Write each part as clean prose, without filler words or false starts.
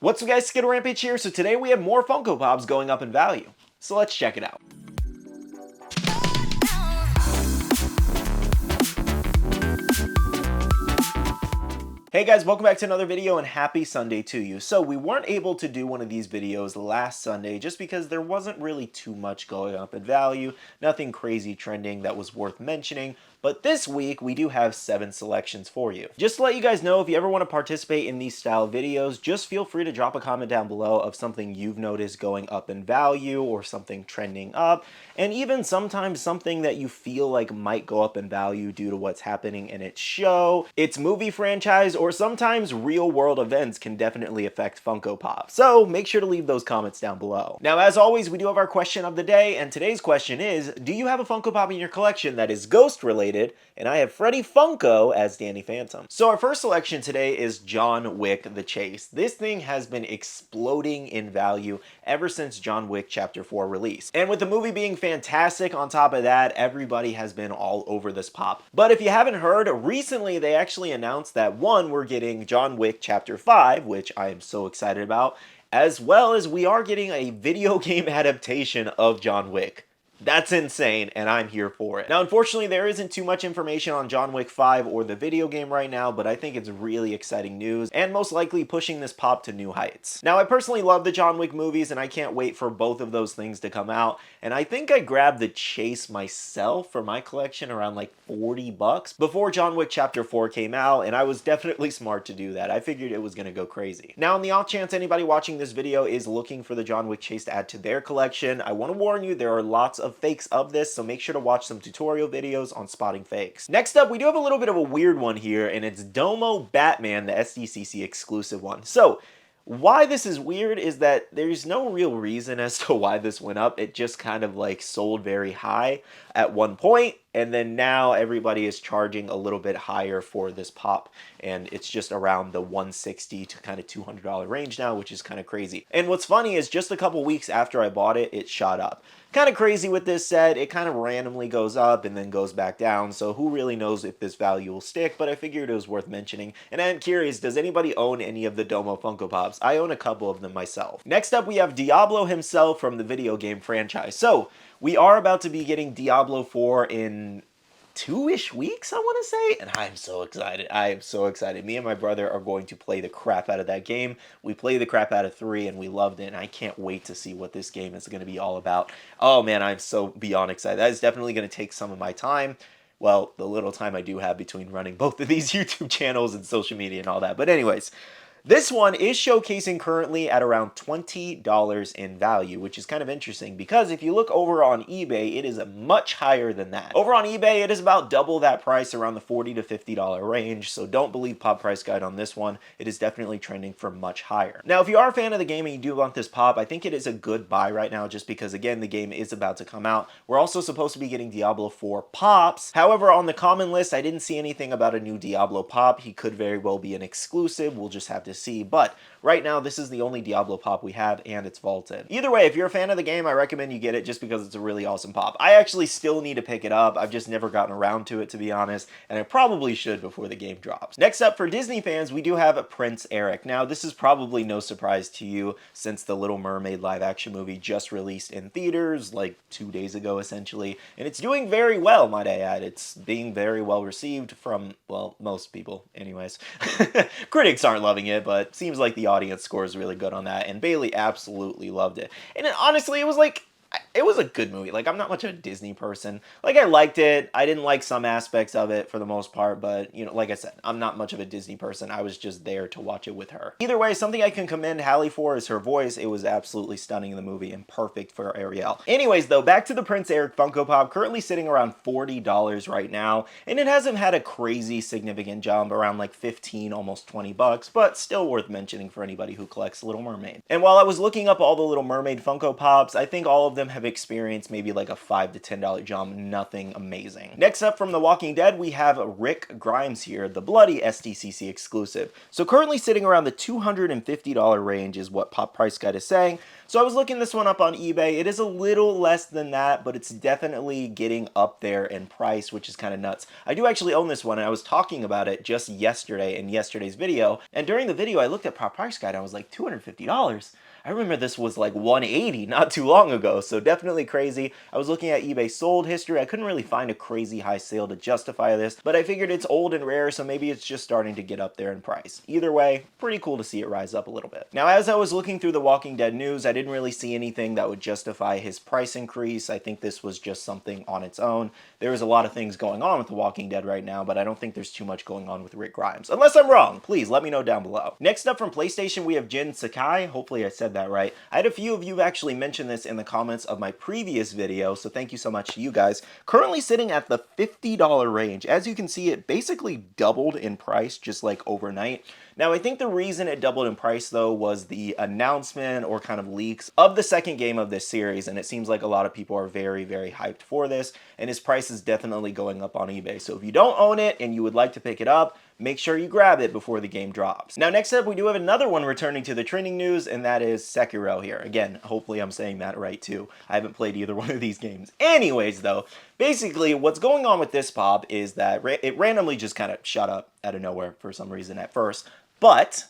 What's up guys, SkittleRampage here. So today we have more Funko Pops going up in value. So let's check it out. Hey guys, welcome back to another video and happy Sunday to you. So we weren't able to do one of these videos last Sunday just because there wasn't really too much going up in value, nothing crazy trending that was worth mentioning. But this week, we do have 7 selections for you. Just to let you guys know, if you ever want to participate in these style videos, just feel free to drop a comment down below of something you've noticed going up in value or something trending up, and even sometimes something that you feel like might go up in value due to what's happening in its show, its movie franchise, or sometimes real world events can definitely affect Funko Pop. So make sure to leave those comments down below. Now, as always, we do have our question of the day, and today's question is, do you have a Funko Pop in your collection that is ghost related? And I have Freddy Funko as Danny Phantom. So our first selection today is John Wick: The Chase. This thing has been exploding in value ever since John Wick Chapter 4 release. And with the movie being fantastic on top of that, everybody has been all over this pop. But if you haven't heard, recently they actually announced that one, we're getting John Wick Chapter 5, which I am so excited about, as well as we are getting a video game adaptation of John Wick. That's insane, and I'm here for it. Now, unfortunately, there isn't too much information on John Wick 5 or the video game right now, but I think it's really exciting news, and most likely pushing this pop to new heights. Now, I personally love the John Wick movies, and I can't wait for both of those things to come out, and I think I grabbed the Chase myself for my collection around like 40 bucks before John Wick Chapter 4 came out, and I was definitely smart to do that. I figured it was gonna go crazy. Now, on the off chance anybody watching this video is looking for the John Wick Chase to add to their collection, I want to warn you, there are lots of fakes of this, so make sure to watch some tutorial videos on spotting fakes. Next up, we do have a little bit of a weird one here, and it's Domo Batman, the SDCC exclusive one. So why this is weird is that there's no real reason as to why this went up. It just kind of like sold very high at one point, and then now everybody is charging a little bit higher for this pop, and it's just around the $160 to kind of $200 range now, which is kind of crazy. And what's funny is just a couple weeks after I bought it, it shot up. Kind of crazy with this set, it kind of randomly goes up and then goes back down, so who really knows if this value will stick, but I figured it was worth mentioning. And I'm curious, does anybody own any of the Domo Funko Pops? I own a couple of them myself. Next up, we have Diablo himself from the video game franchise. So we are about to be getting Diablo 4 in 2-ish weeks, I want to say, and I'm so excited. I am so excited. Me and my brother are going to play the crap out of that game. We played the crap out of 3 and we loved it, and I can't wait to see what this game is going to be all about. Oh man, I'm so beyond excited. That is definitely going to take some of my time. Well, the little time I do have between running both of these YouTube channels and social media and all that. But anyways, this one is showcasing currently at around $20 in value, which is kind of interesting because if you look over on eBay, it is much higher than that. Over on eBay, it is about double that price, around the $40 to $50 range, so don't believe Pop Price Guide on this one. It is definitely trending for much higher. Now, if you are a fan of the game and you do want this pop, I think it is a good buy right now just because, again, the game is about to come out. We're also supposed to be getting Diablo 4 pops. However, on the common list, I didn't see anything about a new Diablo pop. He could very well be an exclusive. We'll just have to see, but right now this is the only Diablo pop we have, and it's vaulted. Either way, if you're a fan of the game, I recommend you get it just because it's a really awesome pop. I actually still need to pick it up. I've just never gotten around to it, to be honest, and I probably should before the game drops. Next up, for Disney fans, we do have Prince Eric. Now, this is probably no surprise to you since the Little Mermaid live action movie just released in theaters like 2 days ago, essentially, and it's doing very well, might I add. It's being very well received from, well, most people anyways. Critics aren't loving it, but seems like the audience score is really good on that, and Bailey absolutely loved it. And honestly, it was a good movie. Like, I'm not much of a Disney person. Like, I liked it. I didn't like some aspects of it for the most part, but, you know, like I said, I'm not much of a Disney person. I was just there to watch it with her. Either way, something I can commend Halle for is her voice. It was absolutely stunning in the movie and perfect for Ariel. Anyways, though, back to the Prince Eric Funko Pop, currently sitting around $40 right now, and it hasn't had a crazy significant jump, around like 15, almost 20 bucks, but still worth mentioning for anybody who collects Little Mermaid. And while I was looking up all the Little Mermaid Funko Pops, I think all of them them have experienced maybe like a $5 to $10 jump, nothing amazing. Next up from The Walking Dead, we have Rick Grimes here, the bloody SDCC exclusive. So currently sitting around the $250 range is what Pop Price Guide is saying. So I was looking this one up on eBay. It is a little less than that, but it's definitely getting up there in price, which is kind of nuts. I do actually own this one, and I was talking about it just yesterday in yesterday's video. And during the video, I looked at Pop Price Guide, and I was like, $250? I remember this was like $180 not too long ago, so definitely crazy. I was looking at eBay sold history. I couldn't really find a crazy high sale to justify this, but I figured it's old and rare, so maybe it's just starting to get up there in price. Either way, pretty cool to see it rise up a little bit. Now, as I was looking through the Walking Dead news, I didn't really see anything that would justify his price increase. I think this was just something on its own. There is a lot of things going on with The Walking Dead right now, but I don't think there's too much going on with Rick Grimes. Unless I'm wrong, please let me know down below. Next up from PlayStation, we have Jin Sakai. Hopefully I said that right. I had a few of you actually mention this in the comments of my previous video, so thank you so much to you guys. Currently sitting at the $50 range. As you can see, it basically doubled in price just like overnight. Now, I think the reason it doubled in price, though, was the announcement or kind of leaks of the second game of this series, and it seems like a lot of people are very, very hyped for this, and his price is definitely going up on eBay. So if you don't own it and you would like to pick it up, make sure you grab it before the game drops. Now, next up, we do have another one returning to the trending news, and that is Sekiro here. Again, hopefully I'm saying that right, too. I haven't played either one of these games. Anyways, though, basically, what's going on with this pop is that it randomly just kind of shut up out of nowhere for some reason at first. But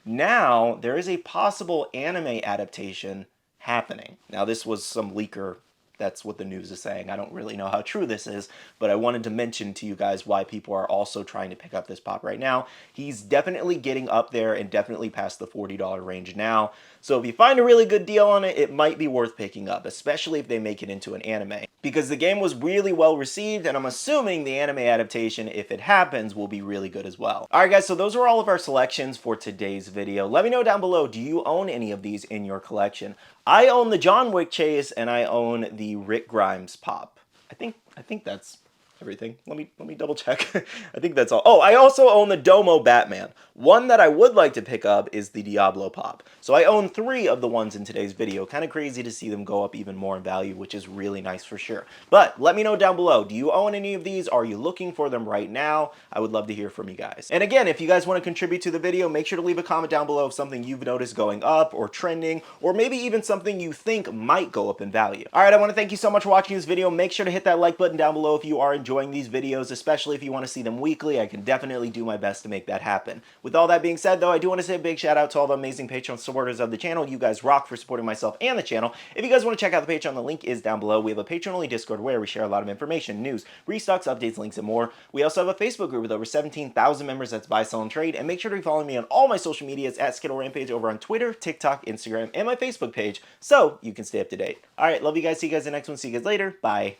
now there is a possible anime adaptation happening. Now, this was some leaker. That's what the news is saying. I don't really know how true this is, but I wanted to mention to you guys why people are also trying to pick up this pop right now. He's definitely getting up there and definitely past the $40 range now. So if you find a really good deal on it, it might be worth picking up, especially if they make it into an anime. Because the game was really well received, and I'm assuming the anime adaptation, if it happens, will be really good as well. Alright guys, so those are all of our selections for today's video. Let me know down below, do you own any of these in your collection? I own the John Wick chase, and I own the Rick Grimes pop. I think that's everything. Let me double check. I think that's all. Oh, I also own the Domo Batman. One that I would like to pick up is the Diablo pop. So I own 3 of the ones in today's video. Kind of crazy to see them go up even more in value, which is really nice for sure. But let me know down below, do you own any of these? Are you looking for them right now? I would love to hear from you guys. And again, if you guys want to contribute to the video, make sure to leave a comment down below of something you've noticed going up or trending, or maybe even something you think might go up in value. Alright, I want to thank you so much for watching this video. Make sure to hit that like button down below if you are enjoying these videos, especially if you want to see them weekly. I can definitely do my best to make that happen. With all that being said, though, I do want to say a big shout out to all the amazing Patreon supporters of the channel. You guys rock for supporting myself and the channel. If you guys want to check out the Patreon, the link is down below. We have a Patreon-only Discord where we share a lot of information, news, restocks, updates, links, and more. We also have a Facebook group with over 17,000 members that's buy, sell, and trade. And make sure to follow me on all my social medias at SkittleRampage over on Twitter, TikTok, Instagram, and my Facebook page so you can stay up to date. All right, love you guys. See you guys in the next one. See you guys later. Bye.